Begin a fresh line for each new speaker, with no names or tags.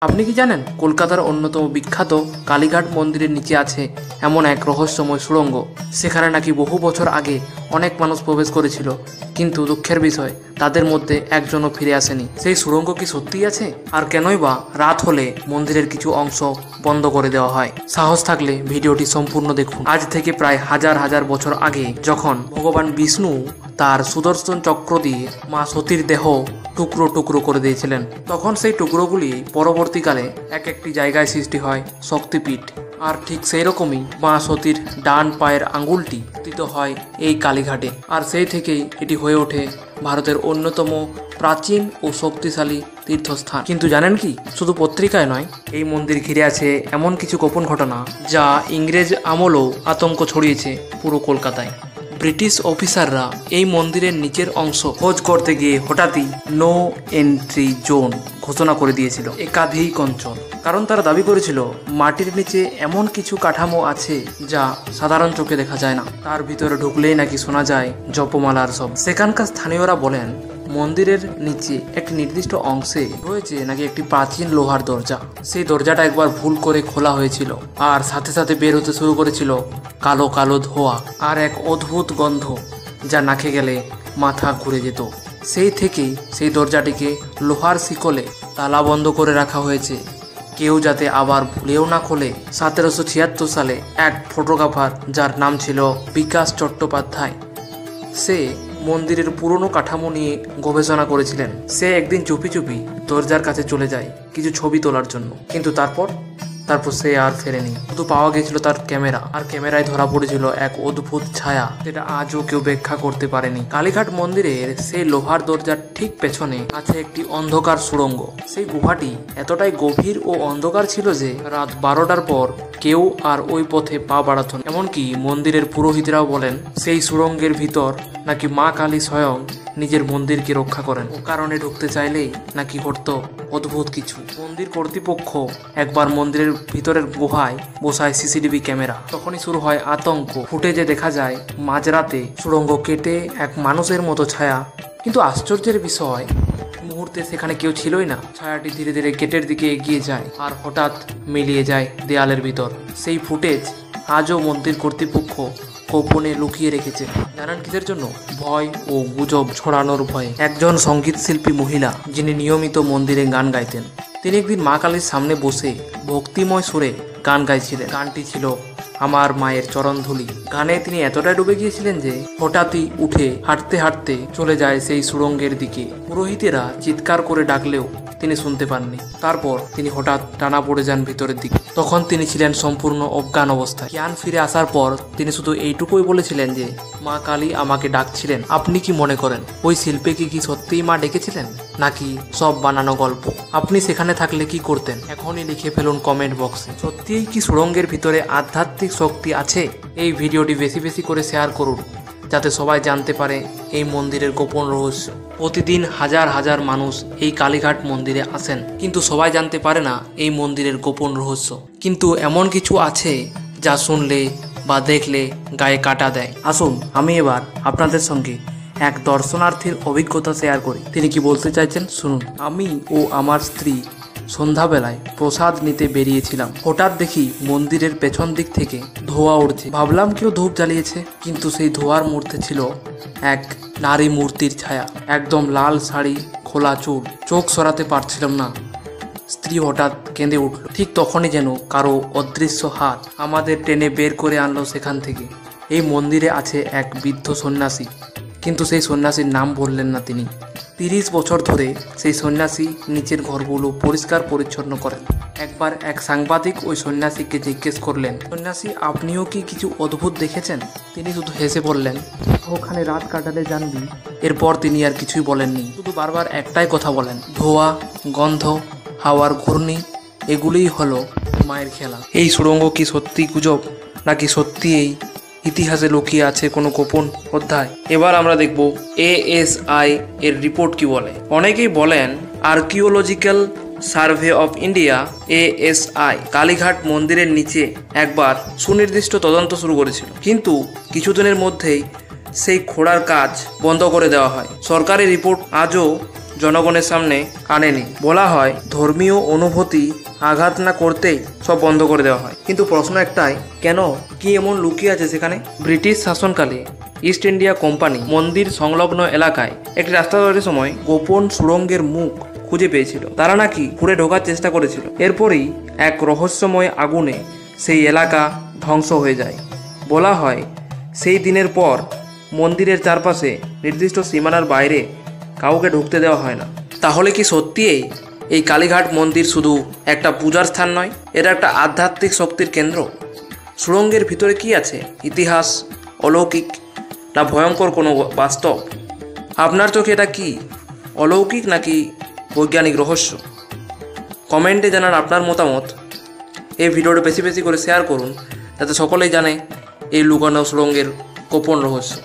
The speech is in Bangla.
আপনি কি জানেন কলকাতার অন্যতম বিখ্যাত কালীঘাট মন্দিরের নিচে আছে এমন এক রহস্যময় সুড়ঙ্গ। সেখানে নাকি বহু বছর আগে অনেক মানুষ প্রবেশ করেছিল, কিন্তু দুঃখের বিষয় তাদের মধ্যে একজনও ফিরে আসেনি। সেই সুড়ঙ্গ কি সত্যিই আছে? আর কেনই বা রাত হলে মন্দিরের কিছু অংশ বন্ধ করে দেওয়া হয়? সাহস থাকলে ভিডিওটি সম্পূর্ণ দেখুন। আজ থেকে প্রায় হাজার হাজার বছর আগে যখন ভগবান বিষ্ণু তার সুদর্শন চক্র দিয়ে মা সতীর দেহ টুকরো টুকরো করে দিয়েছিলেন, তখন সেই টুকরোগুলি পরবর্তীকালে এক একটি জায়গায় সৃষ্টি হয় শক্তিপীঠ। আর ঠিক সেই রকমই মা সতীর ডান পায়ের আঙ্গুলটি পতিত হয় এই কালীঘাটে। আর সেই থেকেই এটি হয়ে ওঠে ভারতের অন্যতম প্রাচীন ও শক্তিশালী তীর্থস্থান। কিন্তু জানেন কি, শুধু পত্রিকায় নয়, এই মন্দির ঘিরে আছে এমন কিছু গোপন ঘটনা যা ইংরেজ আমলেও আতঙ্ক ছড়িয়েছে পুরো কলকাতায়। ব্রিটিশ অফিসাররা এই মন্দিরের নিচের অংশ খোঁজ করতে গিয়ে হঠাৎই নো এন্ট্রি জোন ঘোষণা করে দিয়েছিল একাধিক অঞ্চল। কারণ তারা দাবি করেছিল মাটির নিচে এমন কিছু কাঠামো আছে যা সাধারণ চোখে দেখা যায় না। তার ভিতরে ঢুকলেই নাকি শোনা যায় জপমালার শব্দ। সেখানকার স্থানীয়রা বলেন মন্দিরের নিচে একটি নির্দিষ্ট অংশে রয়েছে নাকি একটি প্রাচীন লোহার দরজা। সেই দরজাটা একবার ভুল করে খোলা হয়েছিল, আর সাথে সাথে বের হতে শুরু করেছিল কালো কালো ধোঁয়া আর এক অদ্ভুত গন্ধ যা নাকে গেলে মাথা ঘুরে যেত। সেই থেকেই সেই দরজাটিকে লোহার শিকলে তালাবন্ধ করে রাখা হয়েছে, কেউ যাতে আবার ভুলেও না খোলে। 1776 সালে এক ফটোগ্রাফার, যার নাম ছিল বিকাশ চট্টোপাধ্যায়, সে মন্দিরের পুরনো কাঠামো নিয়ে গবেষণা করেছিলেন। সে একদিন চুপি চুপি দরজার কাছে চলে যায় কিছু ছবি তোলার জন্য, কিন্তু তারপর সে আর ফেরেনি। শুধু পাওয়া গেছিল তার ক্যামেরা, আর ক্যামেরায় ধরা পড়েছিল এক অদ্ভুত ছায়া যেটা আজও কেউ ব্যাখ্যা করতে পারেনি। কালীঘাট মন্দিরের সেই লোহার দরজার ঠিক পেছনে আছে একটি অন্ধকার সুড়ঙ্গ। সেই গুহাটি এতটাই গভীর ও অন্ধকার ছিল যে রাত 12টার পর কেউ আর ওই পথে পা বাড়াত না। এমনকি মন্দিরের পুরোহিতরাও বলেন সেই সুড়ঙ্গের ভিতর নাকি মা কালী স্বয়ং নিজের মন্দিরকে রক্ষা করেন। ও কারণে ঢুকতে চাইলেই নাকি ঘটতো অদ্ভুত কিছু। মন্দির কর্তৃপক্ষ একবার মন্দিরের ভিতরের গুহায় বসায় সিসিটিভি ক্যামেরা। তখনই শুরু হয় আতঙ্ক। ফুটেজে দেখা যায় মাঝরাতে সুড়ঙ্গ কেটে এক মানুষের মতো ছায়া, কিন্তু আশ্চর্যের বিষয় মুহূর্তে সেখানে কেউ ছিলই না। ছায়াটি ধীরে ধীরে গেটের দিকে এগিয়ে যায় আর হঠাৎ মিলিয়ে যায় দেয়ালের ভিতর। সেই ফুটেজ আজও মন্দির কর্তৃপক্ষ গোপনে লুকিয়ে রেখেছে। জানান কিসের জন্য? ভয় ও গুজব ছড়ানোর ভয়ে। একজন সঙ্গীত শিল্পী মহিলা, যিনি নিয়মিত মন্দিরে গান গাইতেন, তিনি একদিন মা কালীর সামনে বসে ভক্তিময় সুরে গান গাইছিলেন। গানটি ছিল আমার মায়ের চরণধুলি। গানে তিনি এতটাই ডুবে গিয়েছিলেন যে হঠাৎই উঠে হাঁটতে হাঁটতে চলে যায় সেই সুড়ঙ্গের দিকে। পুরোহিতেরা চিৎকার করে ডাকলেও তিনি শুনতে পাননি। তারপর তিনি হঠাৎ টানা পড়ে যান ভিতরের দিকে। তখন তিনি ছিলেন সম্পূর্ণ অজ্ঞান অবস্থায়। জ্ঞান ফিরে আসার পর তিনি শুধু এইটুকুই বলেছিলেন যে মা কালী আমাকে ডাকছিলেন। আপনি কি মনে করেন ওই শিল্পীকে কি সত্যিই মা ডেকেছিলেন, নাকি সব বানানো গল্প? আপনি সেখানে থাকলে কি করতেন? এখনই লিখে ফেলুন কমেন্ট বক্সে। সত্যিই কি সুড়ঙ্গের ভিতরে আধ্যাত্মিক শক্তি আছে? এই ভিডিওটি বেশি বেশি করে শেয়ার করুন, যাতে সবাই জানতে পারে এই মন্দিরের গোপন রহস্য। প্রতিদিন হাজার হাজার মানুষ এই কালীঘাট মন্দিরে আসেন, কিন্তু সবাই জানতে পারে না এই মন্দিরের গোপন রহস্য। কিন্তু এমন কিছু আছে যা শুনলে বা দেখলে গায়ে কাটা দেয়। আসুন আমি এবার আপনাদের সঙ্গে এক দর্শনার্থীর অভিজ্ঞতা শেয়ার করি। তিনি কি বলতে চাইছেন শুনুন। আমি ও আমার স্ত্রী সন্ধ্যাবেলায় প্রসাদ নিতে বেরিয়েছিলাম। হঠাৎ দেখি মন্দিরের পেছন দিক থেকে ধোঁয়া উঠছে। ভাবলাম কেউ ধূপ জ্বালিয়েছে, কিন্তু সেই ধোঁয়ার মধ্যে ছিল এক নারী মূর্তির ছায়া। একদম লাল শাড়ি, খোলা চুল। চোখ সরাতে পারছিলাম না। স্ত্রী হঠাৎ কেঁদে উঠল। ঠিক তখনই যেন কারো অদৃশ্য হাত আমাদের টেনে বের করে আনলো সেখান থেকে। এই মন্দিরে আছে এক বৃদ্ধ সন্ন্যাসী, কিন্তু সেই সন্ন্যাসীর নাম বললেন না তিনি। 30 বছর ধরে সেই সন্ন্যাসী নিচের ঘরগুলো পরিষ্কার পরিচ্ছন্ন করেন। একবার এক সাংবাদিক ওই সন্ন্যাসীকে জিজ্ঞেস করলেন, সন্ন্যাসী আপনিও কি কিছু অদ্ভুত দেখেছেন? তিনি শুধু হেসে বললেন, ওখানে রাত কাটালে জানবি। এরপর তিনি আর কিছুই বলেননি, শুধু বারবার একটাই কথা বলেন, ধোঁয়া, গন্ধ, হাওয়ার ঘূর্ণি, এগুলিই হলো মায়ের খেলা। এই সুড়ঙ্গ কি সত্যি গুজব, নাকি সত্যি এই ইতিহাসে লুকিয়ে আছে কোনো গোপন অধ্যায়? এবার আমরা দেখব ASI এর রিপোর্ট কি বলে। অনেকেই বলেন archaeological survey of India ASI Kalighat মন্দিরের নিচে একবার সুনির্দিষ্ট তদন্ত শুরু করেছিল, কিন্তু কিছুদিনের মধ্যেই সেই খোঁড়ার কাজ বন্ধ করে দেওয়া হয়। সরকারি রিপোর্ট আজও জনগণের সামনে আনেনি। বলা হয় ধর্মীয় অনুভূতি আঘাত না করতেই সব বন্ধ করে দেওয়া হয়। কিন্তু প্রশ্ন একটাই, কেন? কি এমন লুকিয়ে আছে সেখানে? ব্রিটিশ শাসনকালে ইস্ট ইন্ডিয়া কোম্পানি মন্দির সংলগ্ন এলাকায় একটি রাস্তা তৈরির সময় গোপন সুড়ঙ্গের মুখ খুঁজে পেয়েছিল। তারা নাকি ঘুরে ঢোকার চেষ্টা করেছিল। এরপরই এক রহস্যময় আগুনে সেই এলাকা ধ্বংস হয়ে যায়। বলা হয় সেই দিনের পর মন্দিরের চারপাশে নির্দিষ্ট সীমানার বাইরে কাউকে ঢুকতে দেওয়া হয় না। তাহলে কি সত্যিই এই কালীঘাট মন্দির শুধু একটা পূজার স্থান নয়, এটা একটা আধ্যাত্মিক শক্তির কেন্দ্র? সুড়ঙ্গের ভিতরে কি আছে? ইতিহাস, অলৌকিক, না ভয়ঙ্কর কোনো বাস্তব? আপনার চোখে এটা কি অলৌকিক নাকি বৈজ্ঞানিক রহস্য? কমেন্টে জানান আপনার মতামত। এই ভিডিওটা বেশি বেশি করে শেয়ার করুন যাতে সকলেই জানে এই লুকানো সুড়ঙ্গের গোপন রহস্য।